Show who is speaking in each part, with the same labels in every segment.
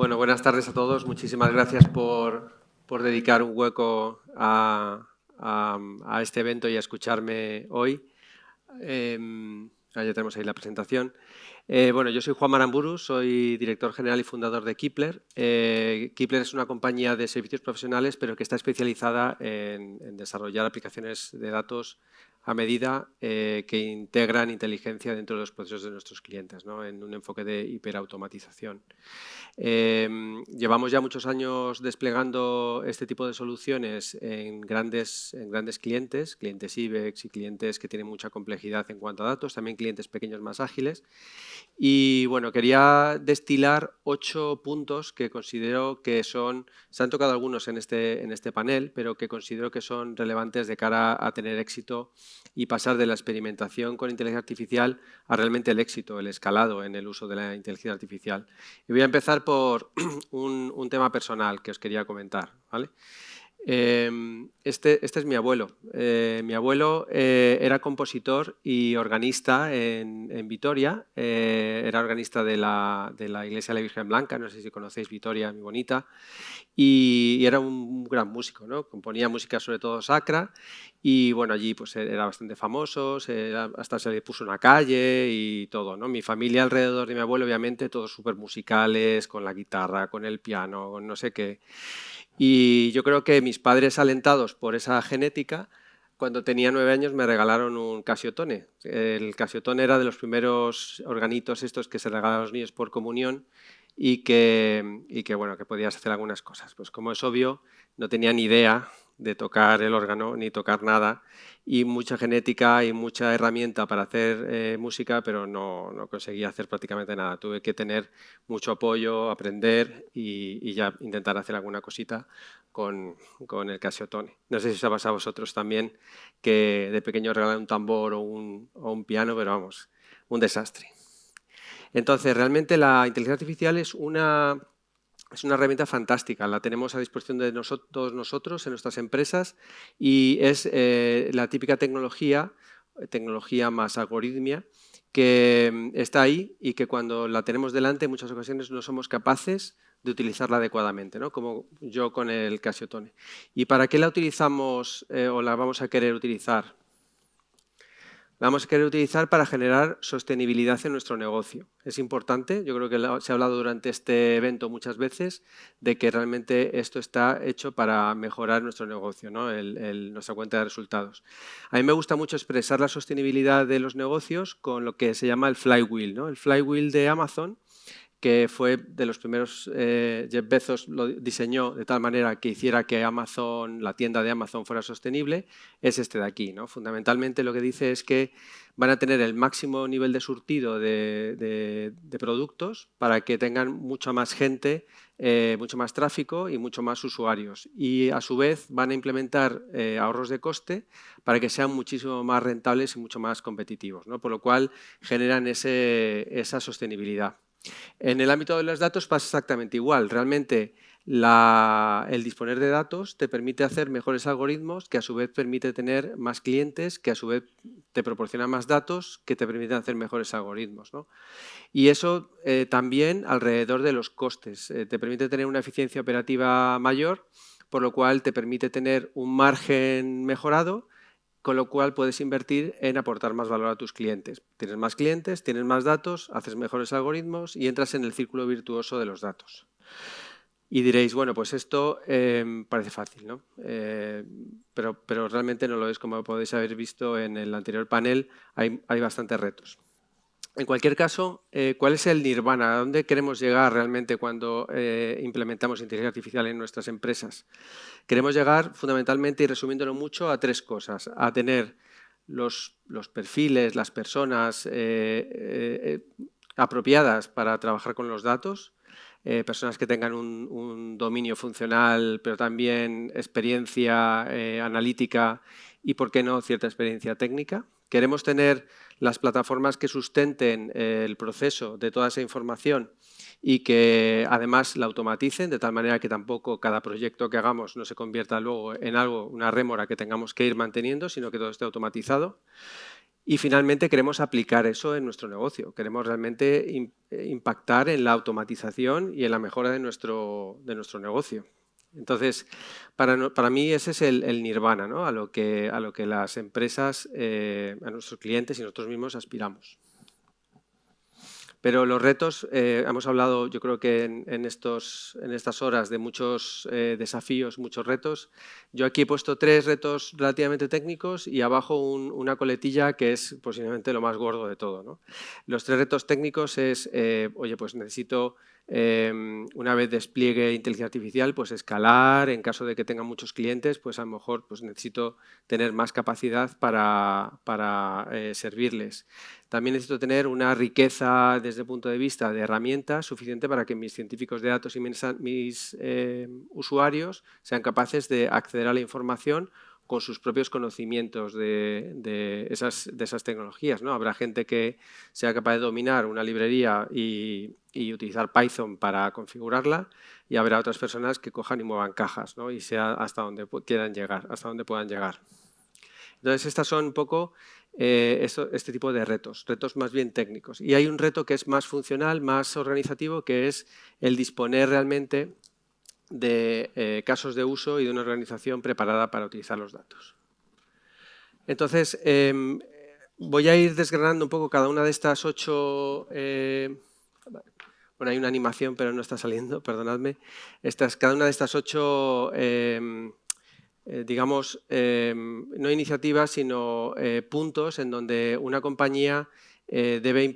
Speaker 1: Bueno, buenas tardes a todos. Muchísimas gracias por dedicar un hueco a este evento y a escucharme hoy. Ya tenemos ahí la presentación. Bueno, yo soy Juan Maramburu, soy director general y fundador de Keepler. Keepler es una compañía de servicios profesionales, pero que está especializada en desarrollar aplicaciones de datos a medida que integran inteligencia dentro de los procesos de nuestros clientes, ¿no? En un enfoque de hiperautomatización. Llevamos ya muchos años desplegando este tipo de soluciones en grandes clientes IBEX y clientes que tienen mucha complejidad en cuanto a datos, también clientes pequeños más ágiles. Y bueno, quería destilar 8 puntos que considero que se han tocado algunos en este panel, pero que considero que son relevantes de cara a tener éxito y pasar de la experimentación con inteligencia artificial a realmente el éxito, el escalado en el uso de la inteligencia artificial. Y voy a empezar por un tema personal que os quería comentar, ¿vale? Este es mi abuelo. Mi abuelo era compositor y organista en Vitoria. Era organista de la Iglesia de la Virgen Blanca, no sé si conocéis Vitoria, muy bonita. Y era un gran músico, ¿no? Componía música sobre todo sacra y bueno, allí pues era bastante famoso, hasta se le puso una calle y todo, ¿no? Mi familia alrededor de mi abuelo, obviamente, todos súper musicales, con la guitarra, con el piano, con no sé qué. Y yo creo que mis padres, alentados por esa genética, cuando tenía 9 años me regalaron un Casiotone. El Casiotone era de los primeros organitos estos que se regalaban a los niños por comunión y que bueno, que podías hacer algunas cosas. Pues como es obvio, no tenía ni idea de tocar el órgano ni tocar nada y mucha genética y mucha herramienta para hacer música, pero no conseguía hacer prácticamente nada. Tuve que tener mucho apoyo, aprender y ya intentar hacer alguna cosita con el Casiotone. No sé si os ha pasado a vosotros también que de pequeño regalaron un tambor o un piano, pero vamos, un desastre. Entonces, realmente la inteligencia artificial es una herramienta fantástica, la tenemos a disposición de todos nosotros en nuestras empresas y es la típica tecnología más algoritmia, que está ahí y que cuando la tenemos delante en muchas ocasiones no somos capaces de utilizarla adecuadamente, ¿no? Como yo con el Casiotone. ¿Y para qué la utilizamos o la vamos a querer utilizar? La vamos a querer utilizar para generar sostenibilidad en nuestro negocio. Es importante, yo creo que se ha hablado durante este evento muchas veces, de que realmente esto está hecho para mejorar nuestro negocio, ¿no? Nuestra cuenta de resultados. A mí me gusta mucho expresar la sostenibilidad de los negocios con lo que se llama el flywheel, ¿no? El flywheel de Amazon, que fue de los primeros, Jeff Bezos lo diseñó de tal manera que hiciera que Amazon, la tienda de Amazon fuera sostenible, es este de aquí, ¿no? Fundamentalmente lo que dice es que van a tener el máximo nivel de surtido de productos para que tengan mucha más gente, mucho más tráfico y mucho más usuarios. Y a su vez van a implementar ahorros de coste para que sean muchísimo más rentables y mucho más competitivos, ¿no? Por lo cual generan esa sostenibilidad. En el ámbito de los datos pasa exactamente igual. Realmente el disponer de datos te permite hacer mejores algoritmos que a su vez permite tener más clientes, que a su vez te proporcionan más datos que te permiten hacer mejores algoritmos, ¿no? Y eso también alrededor de los costes. Te permite tener una eficiencia operativa mayor, por lo cual te permite tener un margen mejorado, con lo cual puedes invertir en aportar más valor a tus clientes. Tienes más clientes, tienes más datos, haces mejores algoritmos y entras en el círculo virtuoso de los datos. Y diréis, bueno, pues esto parece fácil, ¿no? Pero realmente no lo es. Como podéis haber visto en el anterior panel, hay bastantes retos. En cualquier caso, ¿cuál es el nirvana? ¿A dónde queremos llegar realmente cuando implementamos inteligencia artificial en nuestras empresas? Queremos llegar fundamentalmente, y resumiéndolo mucho, a 3 cosas. A tener los perfiles, las personas apropiadas para trabajar con los datos, personas que tengan un dominio funcional, pero también experiencia analítica y, por qué no, cierta experiencia técnica. Queremos tener las plataformas que sustenten el proceso de toda esa información y que además la automaticen, de tal manera que tampoco cada proyecto que hagamos no se convierta luego en algo, una rémora que tengamos que ir manteniendo, sino que todo esté automatizado. Y finalmente queremos aplicar eso en nuestro negocio. Queremos realmente impactar en la automatización y en la mejora de nuestro negocio. Entonces, para mí ese es el nirvana, ¿no? a lo que las empresas, a nuestros clientes y nosotros mismos aspiramos. Pero los retos, hemos hablado yo creo que en estas horas de muchos desafíos, muchos retos. Yo aquí he puesto 3 retos relativamente técnicos y abajo una coletilla que es posiblemente lo más gordo de todo, ¿no? Los 3 retos técnicos es, oye, pues necesito, una vez despliegue inteligencia artificial, pues escalar. En caso de que tenga muchos clientes, pues a lo mejor pues necesito tener más capacidad para servirles. También necesito tener una riqueza desde el punto de vista de herramientas suficiente para que mis científicos de datos y mis usuarios sean capaces de acceder a la información con sus propios conocimientos de esas tecnologías, ¿no? Habrá gente que sea capaz de dominar una librería y utilizar Python para configurarla, y habrá otras personas que cojan y muevan cajas, ¿no? Y sea hasta donde quieran llegar, hasta donde puedan llegar. Entonces, estas son un poco este tipo de retos más bien técnicos. Y hay un reto que es más funcional, más organizativo, que es el disponer realmente de casos de uso y de una organización preparada para utilizar los datos. Entonces, voy a ir desgranando un poco cada una de estas 8... bueno, hay una animación, pero no está saliendo, perdonadme. Cada una de estas 8... digamos, no iniciativas, sino puntos en donde una compañía debe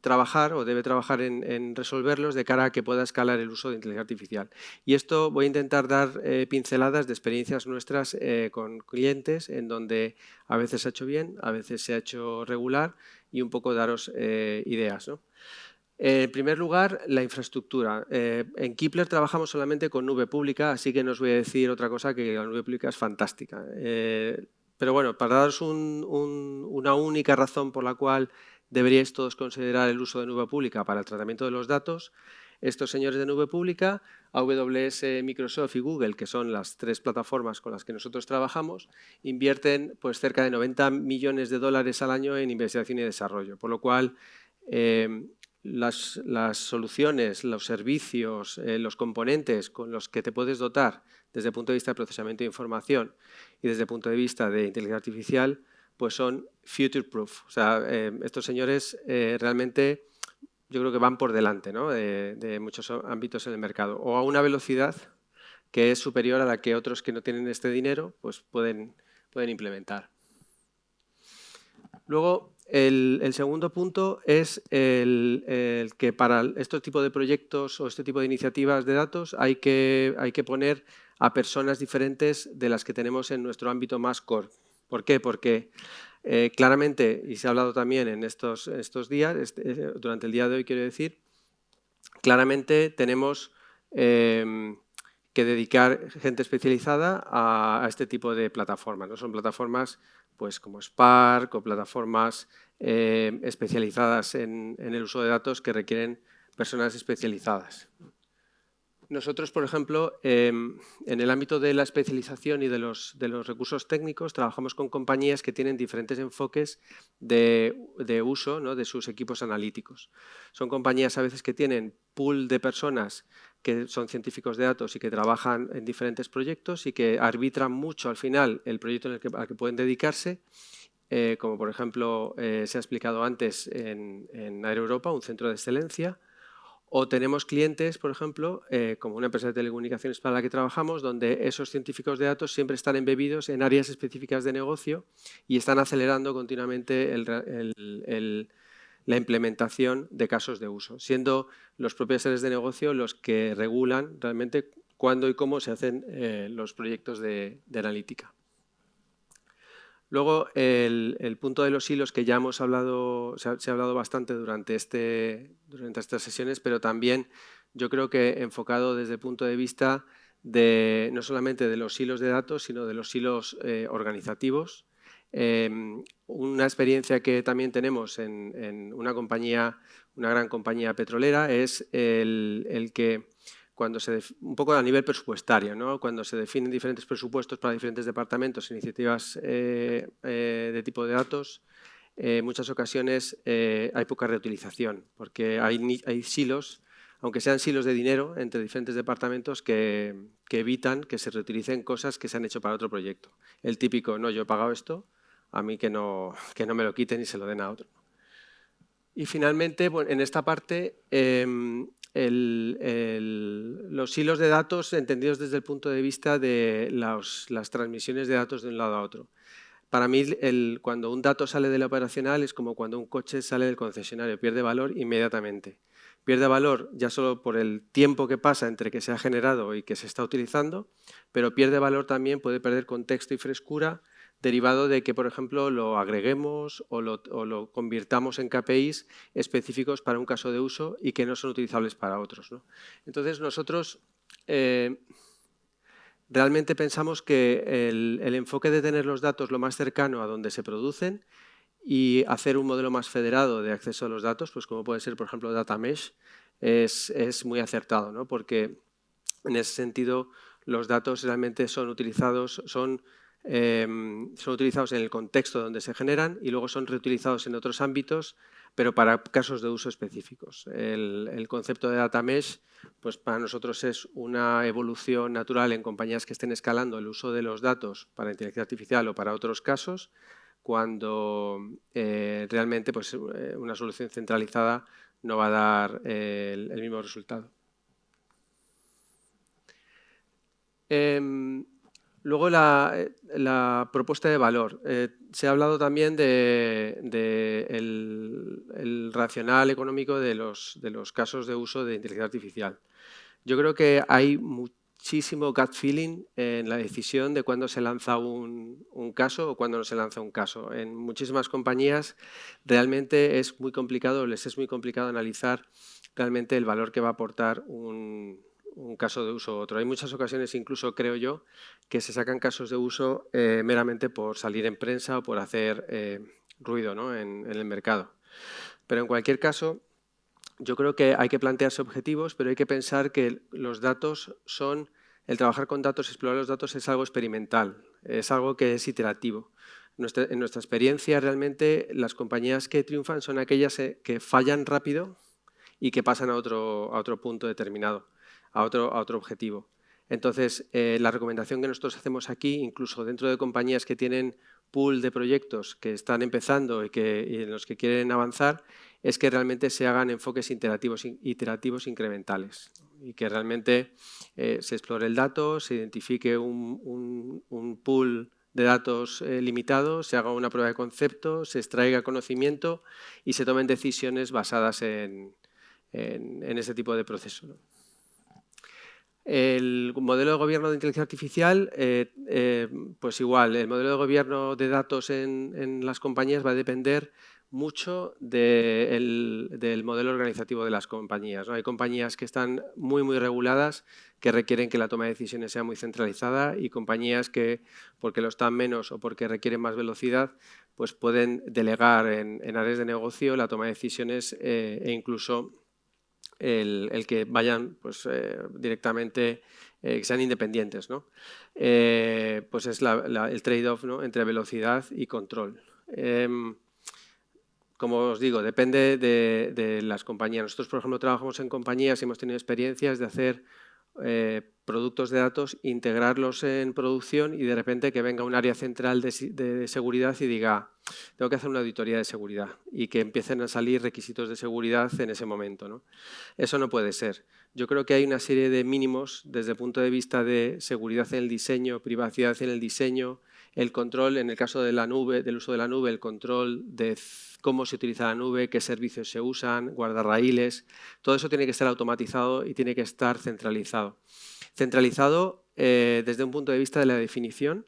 Speaker 1: trabajar o debe trabajar en resolverlos de cara a que pueda escalar el uso de inteligencia artificial. Y esto voy a intentar dar pinceladas de experiencias nuestras con clientes, en donde a veces se ha hecho bien, a veces se ha hecho regular, y un poco daros ideas, ¿no? En primer lugar, la infraestructura. En Keepler trabajamos solamente con nube pública, así que no os voy a decir otra cosa que la nube pública es fantástica. Pero bueno, para daros una única razón por la cual deberíais todos considerar el uso de nube pública para el tratamiento de los datos, estos señores de nube pública, AWS, Microsoft y Google, que son las 3 plataformas con las que nosotros trabajamos, invierten pues, cerca de 90 millones de dólares al año en investigación y desarrollo, por lo cual las soluciones, los servicios, los componentes con los que te puedes dotar desde el punto de vista de procesamiento de información y desde el punto de vista de inteligencia artificial, pues son future proof. O sea, estos señores realmente yo creo que van por delante, ¿no? de muchos ámbitos en el mercado, o a una velocidad que es superior a la que otros que no tienen este dinero pues pueden implementar. Luego, el segundo punto es el que para este tipo de proyectos o este tipo de iniciativas de datos hay que poner a personas diferentes de las que tenemos en nuestro ámbito más core. ¿Por qué? Porque claramente, y se ha hablado también en estos días, durante el día de hoy quiero decir, claramente tenemos que dedicar gente especializada a este tipo de plataformas, ¿no? Son plataformas pues, como Spark o plataformas especializadas en el uso de datos que requieren personas especializadas. Nosotros, por ejemplo, en el ámbito de la especialización y de los recursos técnicos, trabajamos con compañías que tienen diferentes enfoques de uso, ¿no? de sus equipos analíticos. Son compañías a veces que tienen pool de personas que son científicos de datos y que trabajan en diferentes proyectos y que arbitran mucho al final el proyecto al que pueden dedicarse, como por ejemplo se ha explicado antes en Air Europa, un centro de excelencia. O tenemos clientes, por ejemplo, como una empresa de telecomunicaciones para la que trabajamos, donde esos científicos de datos siempre están embebidos en áreas específicas de negocio y están acelerando continuamente la implementación de casos de uso, siendo los propios áreas de negocio los que regulan realmente cuándo y cómo se hacen los proyectos de analítica. Luego, el punto de los hilos, que ya hemos hablado, se ha hablado bastante durante estas sesiones, pero también yo creo que enfocado desde el punto de vista no solamente de los hilos de datos, sino de los hilos organizativos. Una experiencia que también tenemos en una gran compañía petrolera es el que un poco a nivel presupuestario, ¿no? Cuando se definen diferentes presupuestos para diferentes departamentos, iniciativas de tipo de datos, en muchas ocasiones hay poca reutilización, porque hay silos, aunque sean silos de dinero entre diferentes departamentos que evitan que se reutilicen cosas que se han hecho para otro proyecto. El típico, no, yo he pagado esto, a mí que no me lo quiten y se lo den a otro. Y finalmente, bueno, en esta parte, los hilos de datos entendidos desde el punto de vista de las transmisiones de datos de un lado a otro. Para mí, cuando un dato sale de la operacional es como cuando un coche sale del concesionario, pierde valor inmediatamente. Pierde valor ya solo por el tiempo que pasa entre que se ha generado y que se está utilizando, pero pierde valor también, puede perder contexto y frescura derivado de que, por ejemplo, lo agreguemos o lo convirtamos en KPIs específicos para un caso de uso y que no son utilizables para otros, ¿no? Entonces, nosotros realmente pensamos que el enfoque de tener los datos lo más cercano a donde se producen y hacer un modelo más federado de acceso a los datos, pues como puede ser, por ejemplo, Data Mesh, es muy acertado, ¿no? Porque en ese sentido los datos realmente son utilizados en el contexto donde se generan y luego son reutilizados en otros ámbitos, pero para casos de uso específicos. El concepto de Data Mesh, pues para nosotros es una evolución natural en compañías que estén escalando el uso de los datos para inteligencia artificial o para otros casos, cuando realmente pues, una solución centralizada no va a dar el mismo resultado. Luego la propuesta de valor. Se ha hablado también el racional económico de los casos de uso de inteligencia artificial. Yo creo que hay muchísimo gut feeling en la decisión de cuándo se lanza un caso o cuándo no se lanza un caso. En muchísimas compañías realmente les es muy complicado analizar realmente el valor que va a aportar un caso de uso u otro. Hay muchas ocasiones, incluso creo yo, que se sacan casos de uso meramente por salir en prensa o por hacer ruido, ¿no? en el mercado. Pero en cualquier caso, yo creo que hay que plantearse objetivos, pero hay que pensar que los datos el trabajar con datos, explorar los datos es algo experimental, es algo que es iterativo. En nuestra experiencia, realmente, las compañías que triunfan son aquellas que fallan rápido y que pasan a otro punto determinado, a otro objetivo. Entonces, la recomendación que nosotros hacemos aquí, incluso dentro de compañías que tienen pool de proyectos que están empezando y en los que quieren avanzar, es que realmente se hagan enfoques iterativos incrementales y que realmente se explore el dato, se identifique un pool de datos limitado, se haga una prueba de concepto, se extraiga conocimiento y se tomen decisiones basadas en ese tipo de proceso, ¿no? El modelo de gobierno de inteligencia artificial, pues igual, el modelo de gobierno de datos en las compañías va a depender mucho del modelo organizativo de las compañías, ¿no? Hay compañías que están muy reguladas, que requieren que la toma de decisiones sea muy centralizada, y compañías que, porque lo están menos o porque requieren más velocidad, pues pueden delegar en áreas de negocio la toma de decisiones e incluso el que vayan pues, directamente, que sean independientes, ¿no? Pues es el trade-off, ¿no?, entre velocidad y control. Como os digo, depende de las compañías. Nosotros, por ejemplo, trabajamos en compañías y hemos tenido experiencias de hacer productos de datos, integrarlos en producción y de repente que venga un área central de seguridad y diga, tengo que hacer una auditoría de seguridad, y que empiecen a salir requisitos de seguridad en ese momento, ¿no? Eso no puede ser. Yo creo que hay una serie de mínimos desde el punto de vista de seguridad en el diseño, privacidad en el diseño, el control, en el caso de la nube, del uso de la nube, el control de cómo se utiliza la nube, qué servicios se usan, guardarraíles. Todo eso tiene que estar automatizado y tiene que estar centralizado. Centralizado desde un punto de vista de la definición,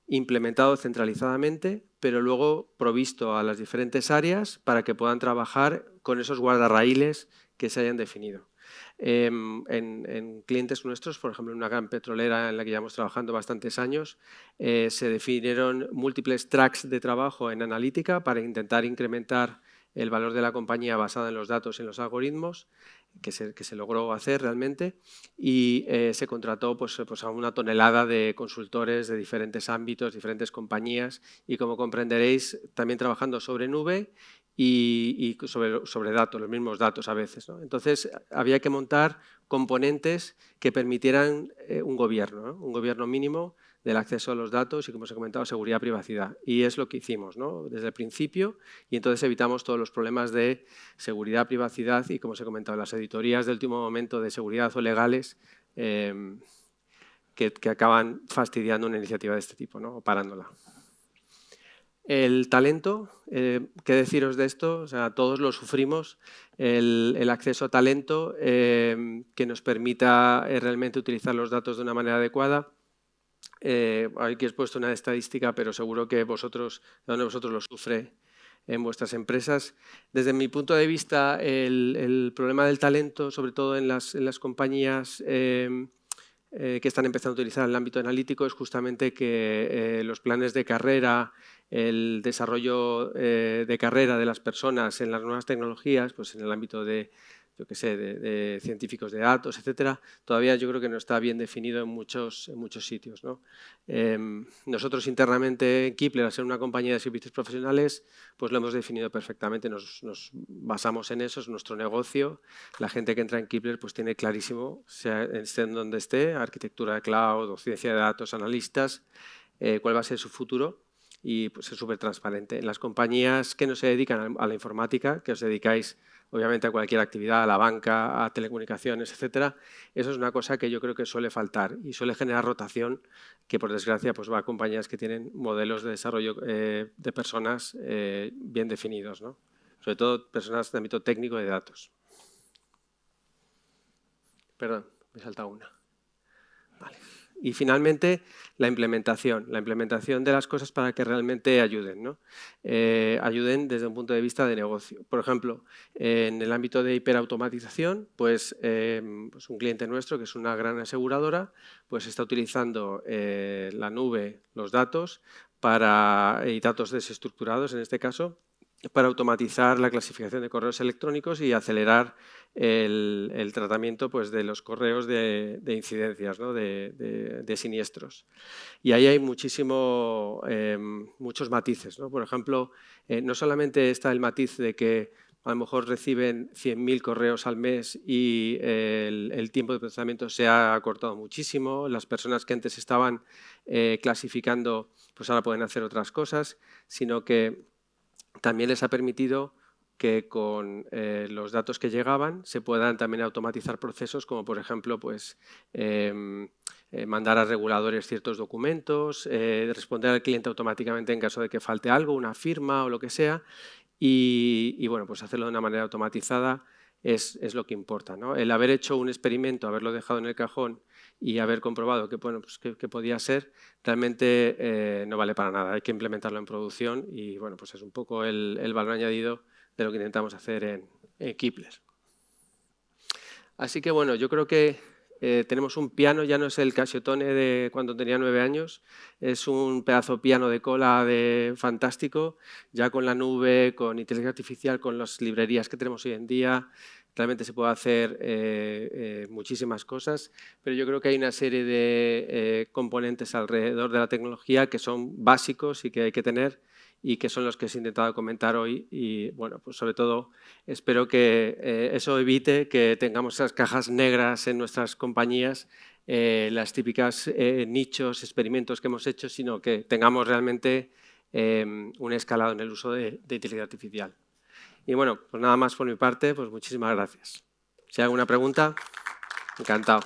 Speaker 1: implementado centralizadamente, pero luego provisto a las diferentes áreas para que puedan trabajar con esos guardarraíles que se hayan definido. En clientes nuestros, por ejemplo, en una gran petrolera en la que llevamos trabajando bastantes años, se definieron múltiples tracks de trabajo en analítica para intentar incrementar el valor de la compañía basada en los datos y en los algoritmos. que se logró hacer realmente, y se contrató pues, a una tonelada de consultores de diferentes ámbitos, diferentes compañías, y como comprenderéis, también trabajando sobre nube y sobre datos, los mismos datos a veces, ¿no? Entonces, había que montar componentes que permitieran un gobierno, ¿no? Un gobierno mínimo del acceso a los datos y, como os he comentado, seguridad y privacidad. Y es lo que hicimos, ¿no? Desde el principio, y entonces evitamos todos los problemas de seguridad, privacidad y, como os he comentado, las auditorías de último momento de seguridad o legales que acaban fastidiando una iniciativa de este tipo, ¿no? O parándola. El talento, ¿qué deciros de esto? O sea, todos lo sufrimos, el acceso a talento que nos permita realmente utilizar los datos de una manera adecuada. Aquí os he puesto una estadística, pero seguro que vosotros lo sufre en vuestras empresas. Desde mi punto de vista, el problema del talento, sobre todo en las compañías que están empezando a utilizar el ámbito analítico, es justamente que los planes de carrera, el desarrollo de carrera de las personas en las nuevas tecnologías, pues en el ámbito de, yo qué sé, de científicos de datos, etcétera, todavía yo creo que no está bien definido en muchos sitios, ¿no? Nosotros internamente en Kipler, al ser una compañía de servicios profesionales, pues lo hemos definido perfectamente, nos basamos en eso, es nuestro negocio. La gente que entra en Kipler pues tiene clarísimo, esté en donde esté, arquitectura de cloud o ciencia de datos, analistas, cuál va a ser su futuro. Y pues es súper transparente. En las compañías que no se dedican a la informática, que os dedicáis obviamente a cualquier actividad, a la banca, a telecomunicaciones, etcétera, eso es una cosa que yo creo que suele faltar y suele generar rotación, que por desgracia pues va a compañías que tienen modelos de desarrollo de personas bien definidos, ¿no? Sobre todo personas de ámbito técnico de datos. Perdón, me he saltado una. Vale. Y finalmente, la implementación de las cosas para que realmente ayuden, ¿no? Ayuden desde un punto de vista de negocio. Por ejemplo, en el ámbito de hiperautomatización, pues un cliente nuestro, que es una gran aseguradora, pues está utilizando la nube, los datos, y datos desestructurados en este caso, para automatizar la clasificación de correos electrónicos y acelerar el tratamiento pues, de los correos de incidencias, ¿no? de siniestros. Y ahí hay muchos matices, ¿no? Por ejemplo, no solamente está el matiz de que a lo mejor reciben 100.000 correos al mes y el tiempo de procesamiento se ha acortado muchísimo, las personas que antes estaban clasificando pues ahora pueden hacer otras cosas, sino que también les ha permitido que con los datos que llegaban se puedan también automatizar procesos como, por ejemplo, pues, mandar a reguladores ciertos documentos, responder al cliente automáticamente en caso de que falte algo, una firma o lo que sea, y bueno, pues hacerlo de una manera automatizada es lo que importa, ¿no? El haber hecho un experimento, haberlo dejado en el cajón y haber comprobado que, bueno, pues que podía ser, realmente no vale para nada. Hay que implementarlo en producción y bueno, pues es un poco el valor añadido de lo que intentamos hacer en Kipler. Así que bueno, yo creo que tenemos un piano, ya no es el Casiotone de cuando tenía 9 años, es un pedazo piano de cola fantástico, ya con la nube, con inteligencia artificial, con las librerías que tenemos hoy en día, realmente se puede hacer muchísimas cosas, pero yo creo que hay una serie de componentes alrededor de la tecnología que son básicos y que hay que tener y que son los que os he intentado comentar hoy y, bueno, pues sobre todo espero que eso evite que tengamos esas cajas negras en nuestras compañías, las típicas nichos, experimentos que hemos hecho, sino que tengamos realmente un escalado en el uso de inteligencia artificial. Y bueno, pues nada más por mi parte, pues muchísimas gracias. Si hay alguna pregunta, encantado.